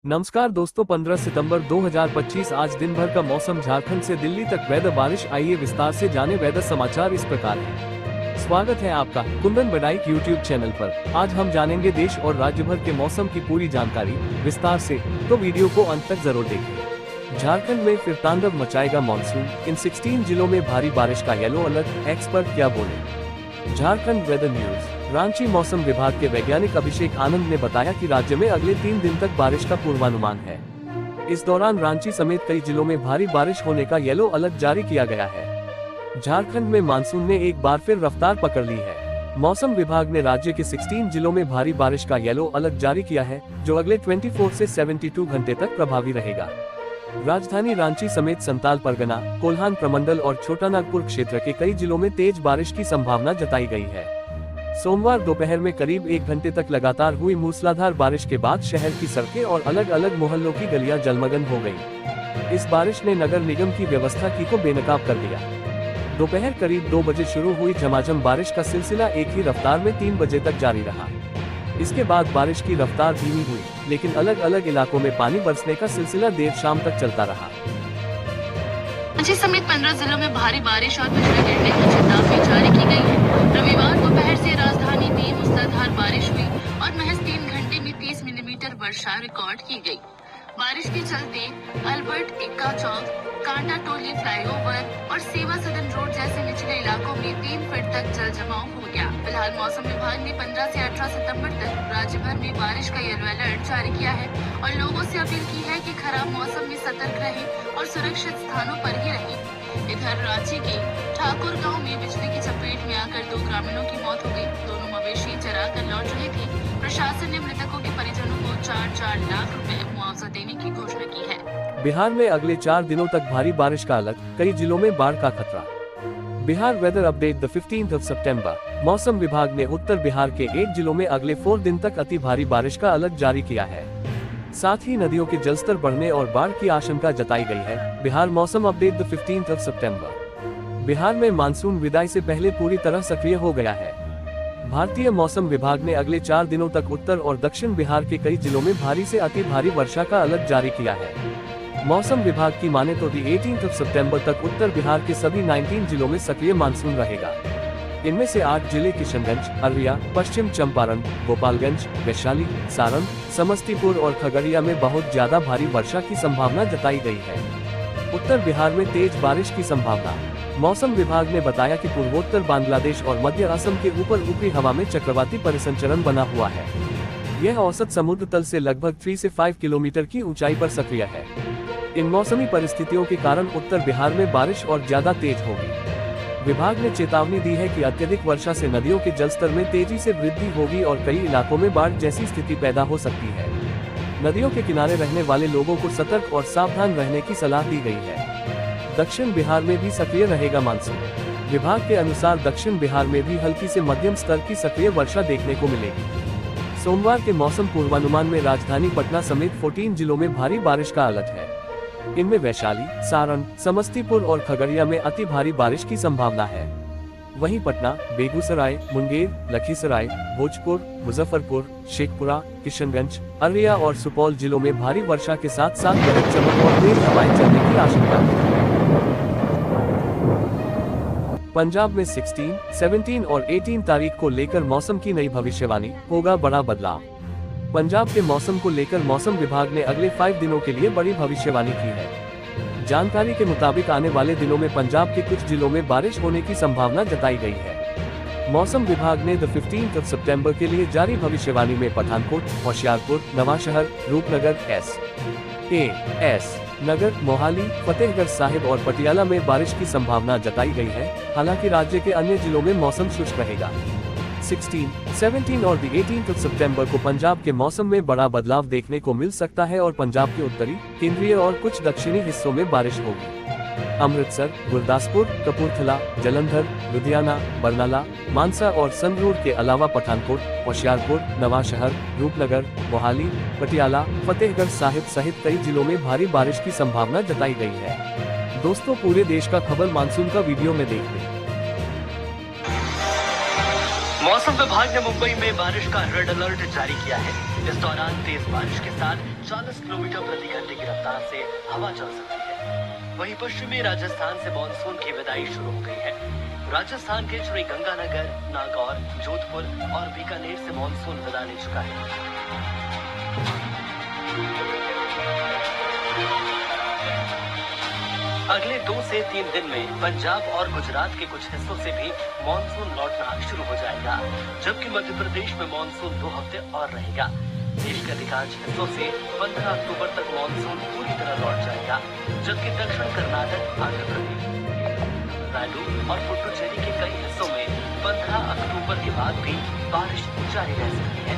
नमस्कार दोस्तों, 15 सितंबर 2025 आज दिन भर का मौसम झारखंड से दिल्ली तक वेदर बारिश। आइए विस्तार से जाने वेदर समाचार इस प्रकार है। स्वागत है आपका कुंदन बडाइक यूट्यूब चैनल पर। आज हम जानेंगे देश और राज्य भर के मौसम की पूरी जानकारी विस्तार से, तो वीडियो को अंत तक जरूर देखें। झारखंड में फिर तांडव मचाएगा मानसून, इन 16 जिलों में भारी बारिश का येलो अलर्ट, एक्सपर्ट क्या बोले। Jharkhand weather news. रांची मौसम विभाग के वैज्ञानिक अभिषेक आनंद ने बताया कि राज्य में अगले 3 दिन तक बारिश का पूर्वानुमान है। इस दौरान रांची समेत कई जिलों में भारी बारिश होने का येलो अलर्ट जारी किया गया है। झारखंड में मानसून ने एक बार फिर रफ्तार पकड़ ली है। मौसम विभाग ने राज्य के 16 जिलों में भारी बारिश का येलो अलर्ट जारी किया है, जो अगले 24 से 72 घंटे तक प्रभावी रहेगा। राजधानी रांची समेत संताल परगना, कोल्हान प्रमंडल और छोटा नागपुर क्षेत्र के कई जिलों में तेज बारिश की संभावना जताई गई है। सोमवार दोपहर में करीब 1 घंटे तक लगातार हुई मूसलाधार बारिश के बाद शहर की सड़कें और अलग अलग मोहल्लों की गलियां जलमग्न हो गईं। इस बारिश ने नगर निगम की व्यवस्था को बेनकाब कर दिया। दोपहर करीब 2 बजे शुरू हुई झमाझम बारिश का सिलसिला एक ही रफ्तार में 3 बजे तक जारी रहा। इसके बाद बारिश की रफ्तार धीमी हुई, लेकिन अलग अलग इलाकों में पानी बरसने का सिलसिला देर शाम तक चलता रहा। रांची समेत 15 जिलों में भारी बारिश और बिजली गिरने की चेतावनी जारी की गई है। रविवार दोपहर से राजधानी में मूसलाधार बारिश हुई और महज 3 घंटे में 30 मिलीमीटर वर्षा रिकॉर्ड की गई। बारिश के चलते अल्बर्ट एक्का चौक, कांटा टोली फ्लाईओवर और सेवा सदन रोड जैसे निचले इलाकों में 3 फीट तक जल जमाव हो गया। फिलहाल मौसम विभाग ने 15 से 18 सितंबर तक राज्य भर में बारिश का येलो अलर्ट जारी किया है और लोगों से अपील की है कि खराब मौसम में सतर्क रहें और सुरक्षित स्थानों पर ही रहें। इधर रांची के ठाकुर गांव में बिजली की चपेट में आकर 2 ग्रामीणों की मौत हो गई। दोनों मवेशी चरा कर लौट रहे थे। प्रशासन ने मृतकों के परिजनों को 4-4 लाख रुपए मुआवजा देने की घोषणा की है। बिहार में अगले 4 दिनों तक भारी बारिश का अलर्ट, कई जिलों में बाढ़ का खतरा। बिहार वेदर अपडेट द 15 सितंबर। मौसम विभाग ने उत्तर बिहार के 8 जिलों में अगले 4 दिन तक अति भारी बारिश का अलर्ट जारी किया है। साथ ही नदियों के जलस्तर बढ़ने और बाढ़ की आशंका जताई गई है। बिहार मौसम अपडेट द 15 सितंबर। बिहार में मानसून विदाई से पहले पूरी तरह सक्रिय हो गया है। भारतीय मौसम विभाग ने अगले 4 दिनों तक उत्तर और दक्षिण बिहार के कई जिलों में भारी से अति भारी वर्षा का अलर्ट जारी किया है। मौसम विभाग की माने तो 18 सितंबर तक उत्तर बिहार के सभी 19 जिलों में सक्रिय मानसून रहेगा। इनमें से 8 जिले किशनगंज, अररिया, पश्चिम चंपारण, गोपालगंज, वैशाली, सारण, समस्तीपुर और खगड़िया में बहुत ज्यादा भारी वर्षा की संभावना जताई गई है। उत्तर बिहार में तेज बारिश की संभावना। मौसम विभाग ने बताया कि पूर्वोत्तर बांग्लादेश और मध्य असम के ऊपर ऊपरी हवा में चक्रवाती परिसंचरण बना हुआ है। यह औसत समुद्र तल से लगभग 3 से 5 किलोमीटर की ऊंचाई पर सक्रिय है। इन मौसमी परिस्थितियों के कारण उत्तर बिहार में बारिश और ज्यादा तेज होगी। विभाग ने चेतावनी दी है कि अत्यधिक वर्षा से नदियों के जलस्तर में तेजी से वृद्धि होगी और कई इलाकों में बाढ़ जैसी स्थिति पैदा हो सकती है। नदियों के किनारे रहने वाले लोगों को सतर्क और सावधान रहने की सलाह दी गई है। दक्षिण बिहार में भी सक्रिय रहेगा मानसून। विभाग के अनुसार दक्षिण बिहार में भी हल्की से मध्यम स्तर की सक्रिय वर्षा देखने को मिलेगी। सोमवार के मौसम पूर्वानुमान में राजधानी पटना समेत 14 जिलों में भारी बारिश का अलर्ट है। इनमें वैशाली, सारण, समस्तीपुर और खगड़िया में अति भारी बारिश की संभावना है। वहीं पटना, बेगूसराय, मुंगेर, लखीसराय, भोजपुर, मुजफ्फरपुर, शेखपुरा, किशनगंज, अररिया और सुपौल जिलों में भारी वर्षा के साथ साथ गरज चमक और तेज हवाएं चलने की आशंका है। पंजाब में 16, 17 और 18 तारीख को लेकर मौसम की नई भविष्यवाणी, होगा बड़ा बदलाव। पंजाब के मौसम को लेकर मौसम विभाग ने अगले 5 दिनों के लिए बड़ी भविष्यवाणी की है। जानकारी के मुताबिक आने वाले दिनों में पंजाब के कुछ जिलों में बारिश होने की संभावना जताई गई है। मौसम विभाग ने 15 सितंबर के लिए जारी भविष्यवाणी में पठानकोट, होशियारपुर, नवांशहर, रूपनगर, एस नगर, मोहाली, फतेहगढ़ साहिब और पटियाला में बारिश की संभावना जताई गई है। हालांकि राज्य के अन्य जिलों में मौसम शुष्क रहेगा। 16, 17 और 18 सितंबर को पंजाब के मौसम में बड़ा बदलाव देखने को मिल सकता है और पंजाब के उत्तरी, केंद्रीय और कुछ दक्षिणी हिस्सों में बारिश होगी। अमृतसर, गुरदासपुर, कपूरथला, जलंधर, लुधियाना, बरनाला, मानसा और संगरूर के अलावा पठानकोट, होशियारपुर, नवांशहर, रूपनगर, मोहाली, पटियाला, फतेहगढ़ साहिब सहित कई जिलों में भारी बारिश की संभावना जताई गई है। दोस्तों, पूरे देश का खबर मानसून का वीडियो में देखते हैं। मौसम विभाग ने मुंबई में बारिश का रेड अलर्ट जारी किया है। इस दौरान तेज बारिश के साथ 40 किलोमीटर प्रति घंटे की रफ्तार से हवा चल सकती है। वहीं पश्चिमी राजस्थान से मानसून की विदाई शुरू हो गई है। राजस्थान के श्री गंगानगर, नागौर, जोधपुर और बीकानेर से मानसून विदा ले चुका है। अगले 2 से 3 दिन में पंजाब और गुजरात के कुछ हिस्सों से भी मानसून लौटना शुरू हो जाएगा, जबकि मध्य प्रदेश में मानसून 2 हफ्ते और रहेगा। देश के अधिकांश हिस्सों से 15 अक्टूबर तक मानसून पूरी तरह लौट जाएगा, जबकि दक्षिण कर्नाटक, आंध्र प्रदेश, तमिलनाडु और पुडुचेरी के कई हिस्सों में 15 अक्टूबर के बाद भी बारिश जारी रह सकती है।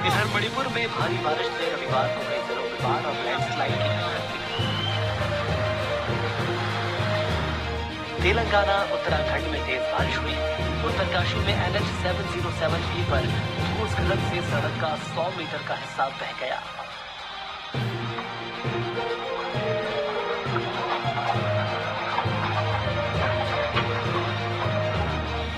इधर मणिपुर में भारी बारिश से रविवार को कई जिलों में बाढ़ और लैंडस्लाइड की घटना हुई। तेलंगाना, उत्तराखंड में तेज बारिश हुई। उत्तरकाशी में NH 707E पर भूस्खलन से सड़क का 100 मीटर का हिस्सा बह गया।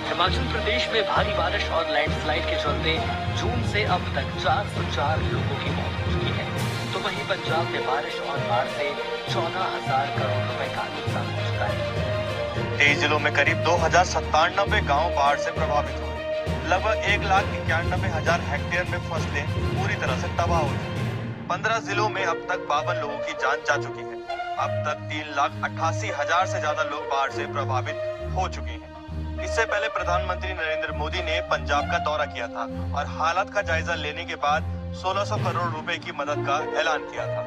हिमाचल प्रदेश में भारी बारिश और लैंडस्लाइड के चलते जून से अब तक 404 लोगों की मौत हो चुकी है। तो वहीं पंजाब में बारिश और बाढ़ से 14,000 करोड़ रुपए का नुकसान हो चुका है। 23 जिलों में करीब 2097 गांव बाढ़ से प्रभावित हुए। लगभग 1,91,000 हेक्टेयर में फसलें पूरी तरह से तबाह हो चुकी हैं। 15 जिलों में अब तक 52 लोगों की जान जा चुकी है। अब तक 3,88,000 से ज्यादा लोग बाढ़ से प्रभावित हो चुके हैं। इससे पहले प्रधानमंत्री नरेंद्र मोदी ने पंजाब का दौरा किया था और हालात का जायजा लेने के बाद 1600 करोड़ रुपए की मदद का ऐलान किया था।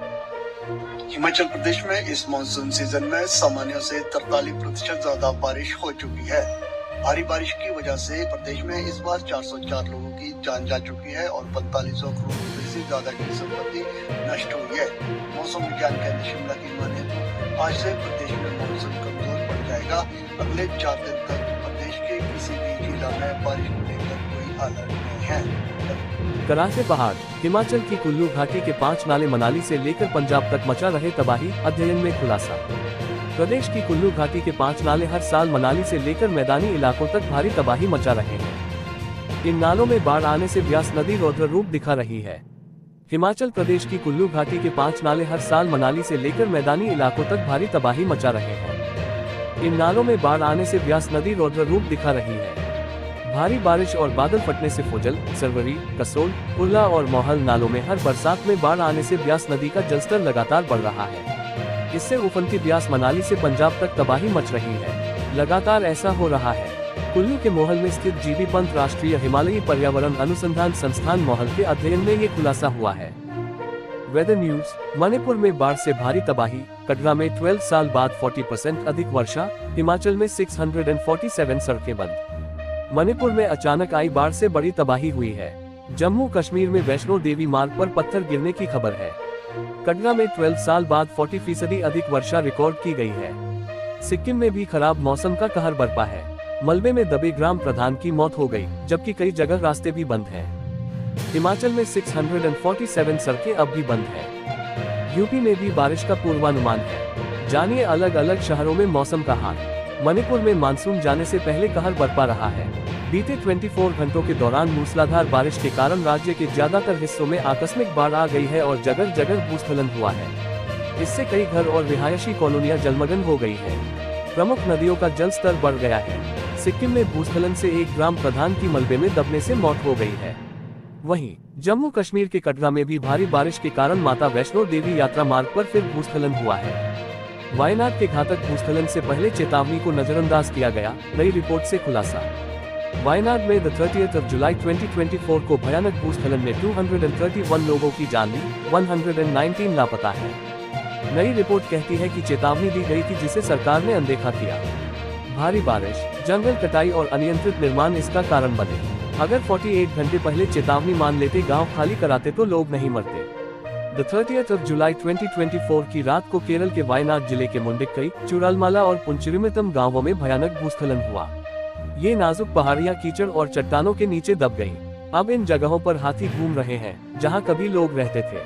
हिमाचल प्रदेश में इस मानसून सीजन में सामान्य से 43% ज्यादा बारिश हो चुकी है। भारी बारिश की वजह से प्रदेश में इस बार 404 लोगों की जान जा चुकी है और 4500 करोड़ रुपए से ज्यादा की संपत्ति नष्ट हुई है। मौसम विज्ञान केंद्र शिमला की माने तो आज से प्रदेश में मानसून कमजोर पड़ जाएगा। अगले 4 दिन तक प्रदेश के किसी भी जिला में बारिश को लेकर कोई अलर्ट नहीं है। कराते पहाड़, हिमाचल की कुल्लू घाटी के 5 नाले मनाली से लेकर पंजाब तक मचा रहे तबाही, अध्ययन में खुलासा। प्रदेश की कुल्लू घाटी के 5 नाले हर साल मनाली से लेकर मैदानी इलाकों तक भारी तबाही मचा रहे हैं। इन नालों में बाढ़ आने से व्यास नदी रौद्र रूप दिखा रही है। हिमाचल प्रदेश की कुल्लू घाटी के 5 नाले हर साल मनाली से लेकर मैदानी इलाकों तक भारी तबाही मचा रहे हैं। इन नालों में बाढ़ आने से व्यास नदी रौद्र रूप दिखा रही है। भारी बारिश और बादल फटने से फुजल, सरवरी, कसोल, कुर्ला और मोहल नालों में हर बरसात में बाढ़ आने से ब्यास नदी का जलस्तर लगातार बढ़ रहा है। इससे उफनती ब्यास मनाली से पंजाब तक तबाही मच रही है। लगातार ऐसा हो रहा है। कुल्लू के मोहल में स्थित जीबी पंत राष्ट्रीय हिमालयी पर्यावरण अनुसंधान संस्थान मोहल के अध्ययन में ये खुलासा हुआ है। वेदर न्यूज, मणिपुर में बाढ़ से भारी तबाही, कटरा में 12 साल बाद 40% अधिक वर्षा, हिमाचल में 647 सड़कें बंद। मणिपुर में अचानक आई बाढ़ से बड़ी तबाही हुई है। जम्मू कश्मीर में वैष्णो देवी मार्ग पर पत्थर गिरने की खबर है। कटरा में 12 साल बाद 40% अधिक वर्षा रिकॉर्ड की गई है। सिक्किम में भी खराब मौसम का कहर बरपा है। मलबे में दबे ग्राम प्रधान की मौत हो गई, जबकि कई जगह रास्ते भी बंद हैं। हिमाचल में 647 सड़कें अब भी बंद हैं। यूपी में भी बारिश का पूर्वानुमान है। जानिए अलग अलग शहरों में मौसम का हाल। मणिपुर में मानसून जाने से पहले कहर बरपा रहा है। बीते 24 घंटों के दौरान मूसलाधार बारिश के कारण राज्य के ज्यादातर हिस्सों में आकस्मिक बाढ़ आ गई है और जगह जगह भूस्खलन हुआ है। इससे कई घर और रिहायशी कॉलोनियां जलमग्न हो गई हैं। प्रमुख नदियों का जल स्तर बढ़ गया है। सिक्किम में भूस्खलन से एक ग्राम प्रधान की मलबे में दबने से मौत हो गई है। वहीं जम्मू कश्मीर के कटरा में भी भारी बारिश के कारण माता वैष्णो देवी यात्रा मार्ग पर फिर भूस्खलन हुआ है। वायनाड के घातक भूस्खलन से पहले चेतावनी को नजरअंदाज किया गया, नई रिपोर्ट से खुलासा। वायनाड में 30 जुलाई 2024 को भयानक भूस्खलन में 231 लोगों की जान ली, 119 लापता है। नई रिपोर्ट कहती है कि चेतावनी दी गई थी जिसे सरकार ने अनदेखा किया। भारी बारिश, जंगल कटाई और अनियंत्रित निर्माण इसका कारण बने। अगर 48 घंटे पहले चेतावनी मान लेते, गांव खाली कराते तो लोग नहीं मरते। 30 जुलाई 2024 की रात को केरल के वायनाड जिले के मुंडिक्कई, चुरालमाला और पुंचरिमितम गांवों में भयानक भूस्खलन हुआ। ये नाजुक पहाड़ियां कीचड़ और चट्टानों के नीचे दब गईं। अब इन जगहों पर हाथी घूम रहे हैं, जहां कभी लोग रहते थे।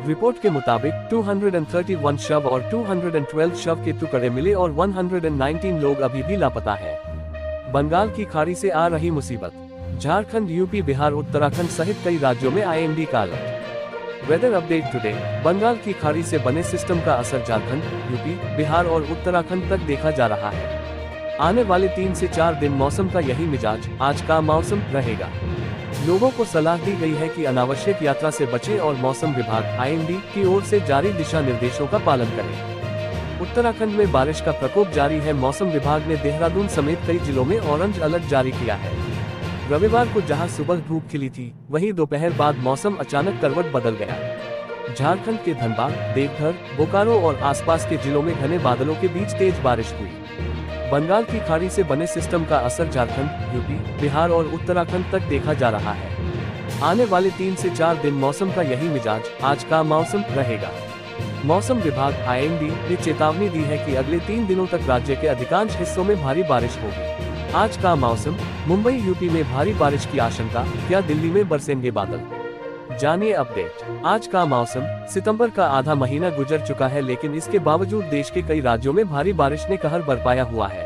रिपोर्ट के मुताबिक 231 शव और 212 शव के टुकड़े मिले और 119 लोग अभी भी लापता हैं। बंगाल की खाड़ी से आ रही मुसीबत, झारखंड, यूपी, बिहार, उत्तराखंड सहित कई राज्यों में IMD का अलर्ट। Weather update today. बंगाल की खाड़ी से बने सिस्टम का असर झारखंड, यूपी, बिहार और उत्तराखंड तक देखा जा रहा है। आने वाले 3 से 4 दिन मौसम का यही मिजाज आज का मौसम रहेगा। लोगों को सलाह दी गई है कि अनावश्यक यात्रा से बचें और मौसम विभाग IMD की ओर से जारी दिशा निर्देशों का पालन करें। उत्तराखंड में बारिश का प्रकोप जारी है। मौसम विभाग ने देहरादून समेत कई जिलों में ऑरेंज अलर्ट जारी किया है। रविवार को जहां सुबह धूप खिली थी, वहीं दोपहर बाद मौसम अचानक करवट बदल गया। झारखंड के धनबाद, देवघर, बोकारो और आसपास के जिलों में घने बादलों के बीच तेज बारिश हुई। बंगाल की खाड़ी से बने सिस्टम का असर झारखंड, यूपी, बिहार और उत्तराखंड तक देखा जा रहा है। आने वाले 3 से 4 दिन मौसम का यही मिजाज आज का मौसम रहेगा। मौसम विभाग IMD ने चेतावनी दी है कि अगले 3 दिनों तक राज्य के अधिकांश हिस्सों में भारी बारिश होगी। आज का मौसम। मुंबई, यूपी में भारी बारिश की आशंका, क्या दिल्ली में बरसेंगे बादल? जानिए अपडेट। आज का मौसम। सितंबर का आधा महीना गुजर चुका है, लेकिन इसके बावजूद देश के कई राज्यों में भारी बारिश ने कहर बरपाया हुआ है।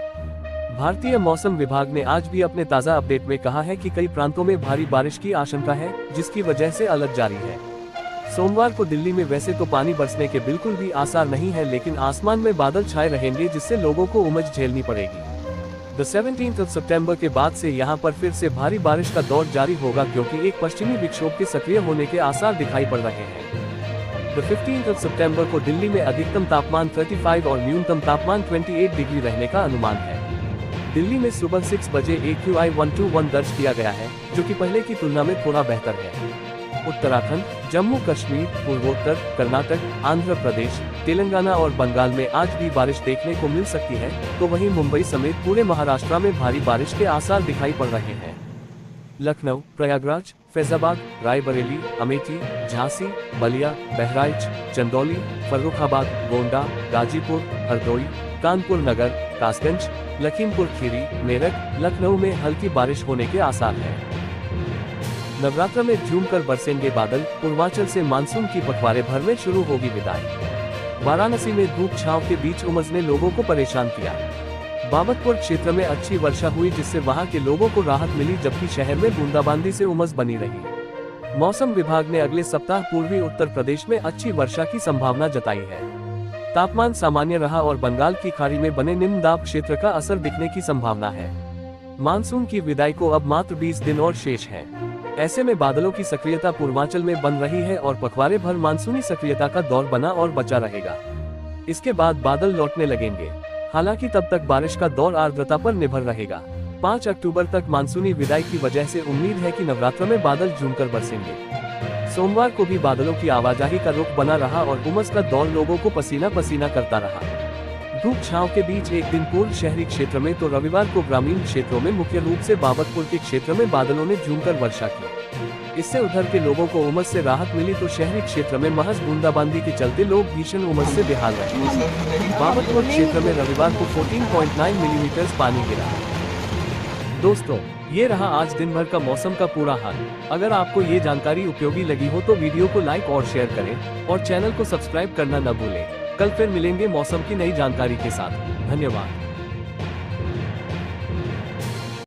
भारतीय मौसम विभाग ने आज भी अपने ताज़ा अपडेट में कहा है कि कई प्रांतों में भारी बारिश की आशंका है, जिसकी वजह से अलर्ट जारी है। सोमवार को दिल्ली में वैसे तो पानी बरसने के बिल्कुल भी आसार नहीं है, लेकिन आसमान में बादल छाए रहेंगे, जिससे लोगों को उमस झेलनी पड़ेगी। 17 सितंबर के बाद से यहां पर फिर से भारी बारिश का दौर जारी होगा, क्योंकि एक पश्चिमी विक्षोभ के सक्रिय होने के आसार दिखाई पड़ रहे हैं। 15 सितंबर को दिल्ली में अधिकतम तापमान 35 और न्यूनतम तापमान 28 डिग्री रहने का अनुमान है। दिल्ली में सुबह 6 बजे AQI 121 दर्ज किया गया है, जो कि पहले की तुलना में थोड़ा बेहतर है। उत्तराखंड, जम्मू कश्मीर, पूर्वोत्तर, कर्नाटक, आंध्र प्रदेश, तेलंगाना और बंगाल में आज भी बारिश देखने को मिल सकती है, तो वहीं मुंबई समेत पूरे महाराष्ट्र में भारी बारिश के आसार दिखाई पड़ रहे हैं। लखनऊ, प्रयागराज, फैजाबाद, रायबरेली, अमेठी, झांसी, बलिया, बहराइच, चंदौली, फर्रुखाबाद, गोंडा, गाजीपुर, हरदोई, कानपुर नगर, कासगंज, लखीमपुर खीरी, मेरठ, लखनऊ में हल्की बारिश होने के आसार हैं। नवरात्र में झूमकर बरसेंगे बादल। पूर्वांचल से मानसून की पखवाड़े भर में शुरू होगी विदाई। वाराणसी में धूप छांव के बीच उमस ने लोगों को परेशान किया। बाबतपुर क्षेत्र में अच्छी वर्षा हुई, जिससे वहां के लोगों को राहत मिली, जबकि शहर में बूंदाबांदी से उमस बनी रही। मौसम विभाग ने अगले सप्ताह पूर्वी उत्तर प्रदेश में अच्छी वर्षा की संभावना जताई है। तापमान सामान्य रहा और बंगाल की खाड़ी में बने निम्न दाब क्षेत्र का असर दिखने की संभावना है। मानसून की विदाई को अब मात्र 20 दिन और शेष है। ऐसे में बादलों की सक्रियता पूर्वांचल में बन रही है और पखवाड़े भर मानसूनी सक्रियता का दौर बना और बचा रहेगा। इसके बाद बादल लौटने लगेंगे। हालांकि तब तक बारिश का दौर आर्द्रता पर निर्भर रहेगा। 5 अक्टूबर तक मानसूनी विदाई की वजह से उम्मीद है कि नवरात्र में बादल झूमकर बरसेंगे। सोमवार को भी बादलों की आवाजाही का रुख बना रहा और उमस का दौर लोगों को पसीना पसीना करता रहा। धूप छांव के बीच एक दिन पूर्व शहरी क्षेत्र में तो रविवार को ग्रामीण क्षेत्रों में, मुख्य रूप से बाबतपुर के क्षेत्र में बादलों ने झूमकर वर्षा की। इससे उधर के लोगों को उमस से राहत मिली, तो शहरी क्षेत्र में महज बूंदाबांदी के चलते लोग भीषण उमस से बेहाल रहे। बाबतपुर क्षेत्र में रविवार को 14.9 मिलीमीटर पानी गिरा। दोस्तों, ये रहा आज दिन भर का मौसम का पूरा हाल। अगर आपको ये जानकारी उपयोगी लगी हो तो वीडियो को लाइक और शेयर करें और चैनल को सब्सक्राइब करना न भूलें। कल फिर मिलेंगे मौसम की नई जानकारी के साथ। धन्यवाद।